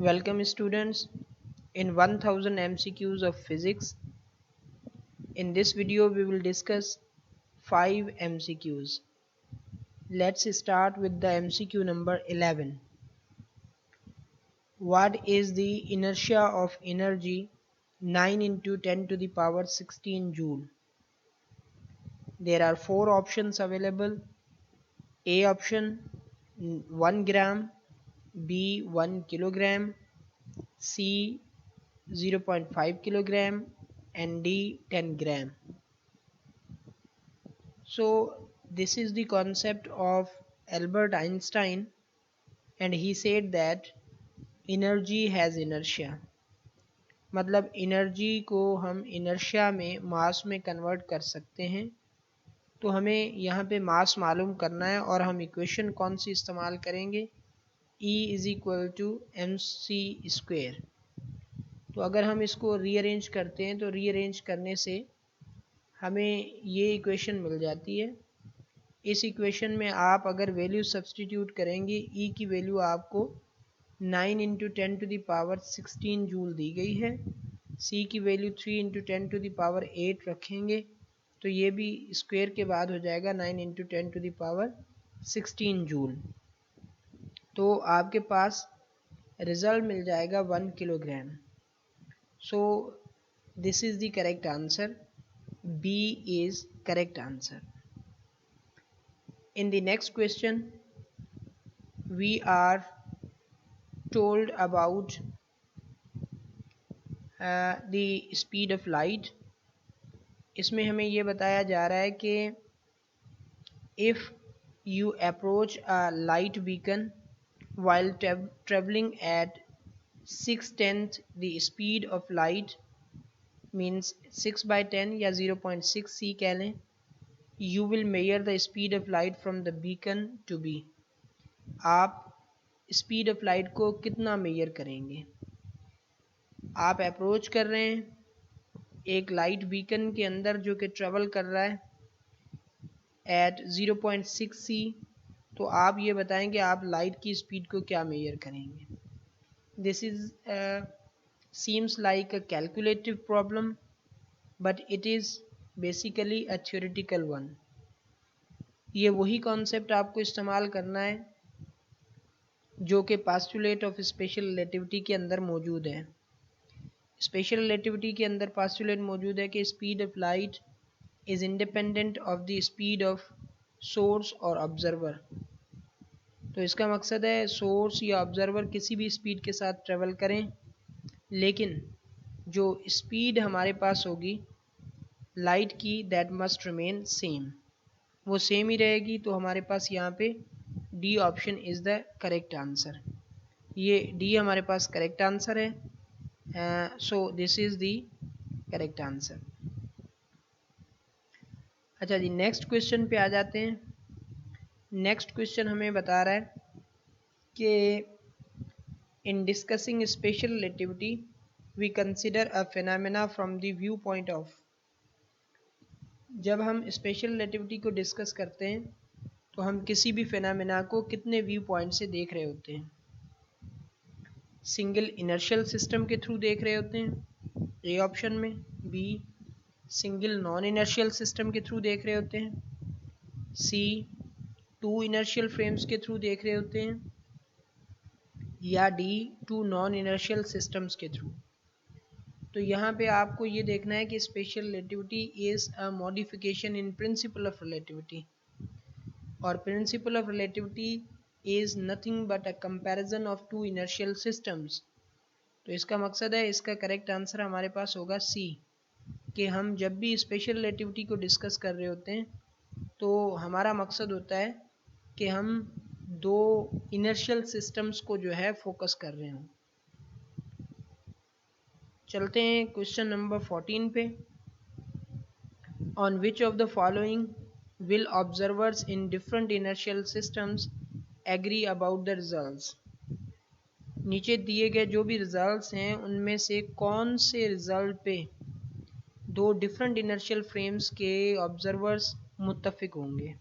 Welcome students in 1000 MCQs of physics. In this video we will discuss 5 MCQs. Let's start with the MCQ number 11. What is the inertia of energy 9 into 10 to the power 16 joule? There are 4 options available. A option 1 gram, B 1 kilogram, C 0.5 kilogram and D 10 gram. So this is the concept of Albert Einstein, and he said that energy has inertia. मतलब energy को हम inertia में मास में convert कर सकते हैं। तो हमें यहाँ पे मास मालूम करना है और हम इक्वेशन कौन सी इस्तेमाल करेंगे, E is equal to mc²। तो अगर हम इसको रीअरेंज करते हैं तो रीअरेंज करने से हमें ये इक्वेशन मिल जाती है। इस इक्वेशन में आप अगर वैल्यू सब्स्टिट्यूट करेंगे, E की वैल्यू आपको 9 into 10 to the power 16 joule दी गई है, C की value 3 into 10 to the power 8 रखेंगे तो ये भी स्क्वायर के बाद हो जाएगा 9 into 10 to the power 16 joule. तो आपके पास रिजल्ट मिल जाएगा 1 kilogram. So this is the correct answer, B is correct answer. In the next question, we are told about the speed of light. इसमें हमें ये बताया जा रहा है कि if you approach a light beacon while traveling at 6/10 the speed of light, means 6/10 या 0.6 c कह लें, you will measure the speed of light from the beacon to be. आप स्पीड ऑफ लाइट को कितना मेजर करेंगे? आप approach कर रहे हैं एक लाइट बीकन के अंदर जो कि ट्रेवल कर रहा है एट 0.6 c, तो आप ये बताएं कि आप लाइट की स्पीड को क्या मेजर करेंगे। This is seems like a calculative problem but it is basically a theoretical one. ये वही कॉन्सेप्ट आपको इस्तेमाल करना है जो कि पास्टुलेट ऑफ स्पेशल रिलेटिविटी के अंदर मौजूद है। स्पेशल रिलेटिविटी के अंदर पास्टुलेट मौजूद है कि speed of light is independent of the speed of source और ऑब्जर्वर। तो इसका मकसद है सोर्स या ऑब्जर्वर किसी भी स्पीड के साथ ट्रेवल करें, लेकिन जो स्पीड हमारे पास होगी लाइट की दैट मस्ट रिमेन सेम, वो सेम ही रहेगी। तो हमारे पास यहाँ पे D option is the correct answer. ये डी हमारे पास करेक्ट आंसर है। सो this is the correct answer. अच्छा जी, नेक्स्ट क्वेश्चन पे आ जाते हैं। नेक्स्ट क्वेश्चन हमें बता रहा है कि in discussing special relativity we consider a phenomena from the view point of. जब हम स्पेशल रिलेटिविटी को डिस्कस करते हैं तो हम किसी भी फिनोमेना को कितने व्यू पॉइंट से देख रहे होते हैं? सिंगल इनर्शियल सिस्टम के थ्रू देख रहे होते हैं ए ऑप्शन में, B single non inertial system के थ्रू देख रहे होते हैं, सी 2 इनर्शियल फ्रेम्स के थ्रू देख रहे होते हैं, या डी 2 नॉन इनर्शियल सिस्टम्स के थ्रू। तो यहाँ पे आपको ये देखना है कि special relativity is a modification in principle of relativity, और principle of relativity is nothing but a comparison of 2 inertial systems. तो इसका मकसद है, इसका करेक्ट आंसर हमारे पास होगा सी, कि हम जब भी स्पेशल रिलेटिविटी को डिस्कस कर रहे होते हैं तो हमारा मकसद होता है कि हम 2 इनर्शियल सिस्टम्स को जो है फोकस कर रहे हों। चलते हैं क्वेश्चन नंबर 14 पे। On which of the following will observers in different inertial systems agree about the results? नीचे दिए गए जो भी रिजल्ट्स हैं उनमें से कौन से रिजल्ट पे 2 डिफरेंट इनर्शियल फ्रेम्स के ऑब्जर्वर्स मुत्तफिक होंगे?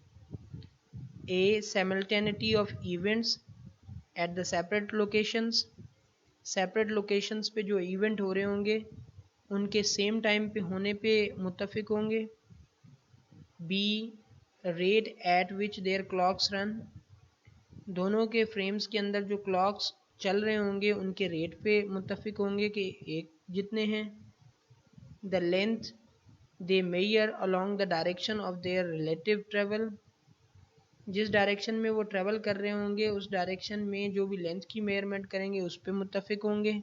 ए simultaneity of events at the separate locations, separate locations पे जो इवेंट हो रहे होंगे उनके सेम टाइम पे होने पे मुत्तफिक होंगे। B, rate at which their clocks run, दोनों के फ्रेम्स के अंदर जो क्लॉक्स चल रहे होंगे उनके रेट पे मुत्तफिक होंगे कि एक जितने हैं। The length they mayor along the direction of their relative travel, जिस डायरेक्शन में वो ट्रेवल कर रहे होंगे उस डायरेक्शन में जो भी लेंथ की मेयरमेंट करेंगे उस पे मुत्तफिक होंगे।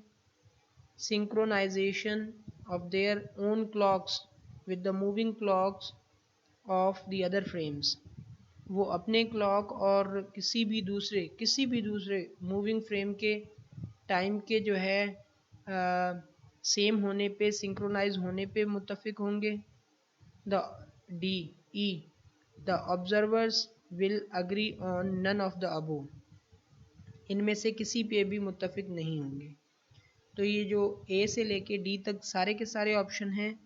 Synchronization of their own clocks with the moving clocks of the other frames, वो अपने क्लॉक और किसी भी दूसरे मूविंग फ्रेम के टाइम के जो है सेम होने पे, सिंक्रोनाइज होने पे मुत्तफिक होंगे। The D E, the observers will agree on none of the above, इनमें से किसी पे भी मुत्तफिक नहीं होंगे। तो ये जो ए से लेके डी तक सारे के सारे ऑप्शन हैं,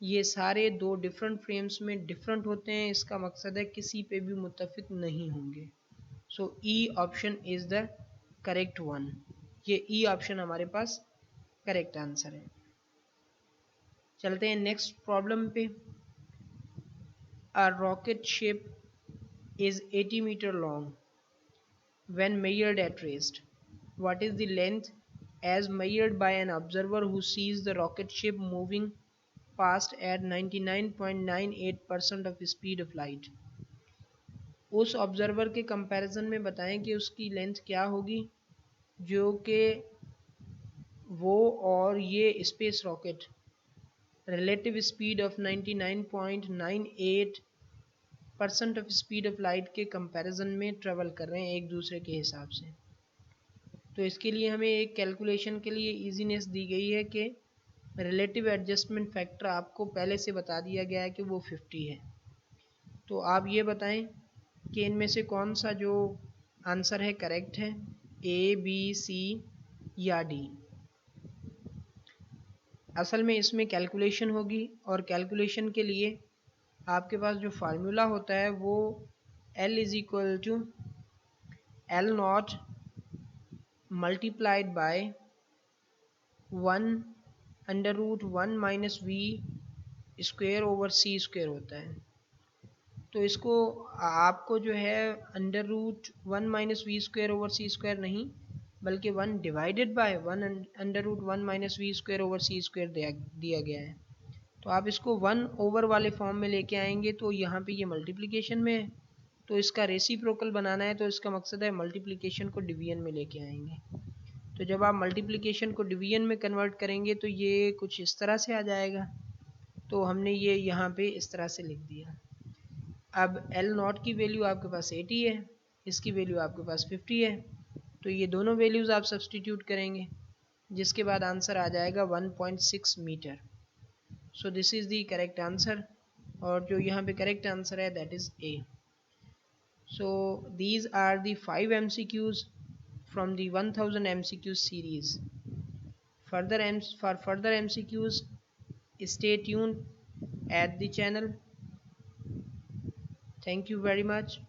ये सारे दो डिफरेंट फ्रेम्स में डिफरेंट होते हैं, इसका मकसद है किसी पे भी मुत्तफिक नहीं होंगे। So E option is the correct one, ये ई ऑप्शन हमारे पास करेक्ट आंसर है। चलते हैं नेक्स्ट प्रॉब्लम पे। A rocket ship is 80 meter long when measured at rest, what is the length as measured by an observer who sees the rocket ship moving past at 99.98% of the speed of light। उस observer के comparison में बताएं कि उसकी length क्या होगी जो कि वो और ये space rocket relative speed of 99.98% of speed of light के कंपैरिजन में ट्रेवल कर रहे हैं एक दूसरे के हिसाब से। तो इसके लिए हमें एक कैलकुलेशन के लिए इजीनेस दी गई है कि रिलेटिव एडजस्टमेंट फैक्टर आपको पहले से बता दिया गया है कि वो 50 है। तो आप ये बताएं कि इनमें से कौन सा जो आंसर है करेक्ट है, ए, बी, सी या डी। असल में इसमें कैलकुलेशन होगी और कैलकुलेशन के लिए आपके पास जो फार्मूला होता है वो L is equal to L naught multiplied by 1/√1 minus v square over c square होता है। तो इसको आपको जो है √1 minus v square over c square नहीं बल्कि 1 divided by 1/√1 minus v square over c square दिया गया है। तो आप इसको 1 ओवर वाले फॉर्म में लेके आएंगे तो यहाँ पे ये मल्टीप्लिकेशन में है, तो इसका रेसिप्रोकल बनाना है, तो इसका मकसद है मल्टीप्लिकेशन को डिवीजन में लेके आएंगे। तो जब आप मल्टीप्लिकेशन को डिवीजन में कन्वर्ट करेंगे तो ये कुछ इस तरह से आ जाएगा। तो हमने ये यहाँ पे इस तरह से लिख दिया। अब L नॉट की वैल्यू आपके पास 80 है, इसकी वैल्यू आपके पास 50 है, तो ये दोनों वैल्यूज़ आप सब्सटीट्यूट करेंगे जिसके बाद आंसर आ जाएगा 1.6 meter. So this is the correct answer, और जो यहाँ पे करेक्ट आंसर है that is A. So these are the 5 MCQs from the 1000 MCQ series. For further MCQs, stay tuned at the channel. Thank you very much.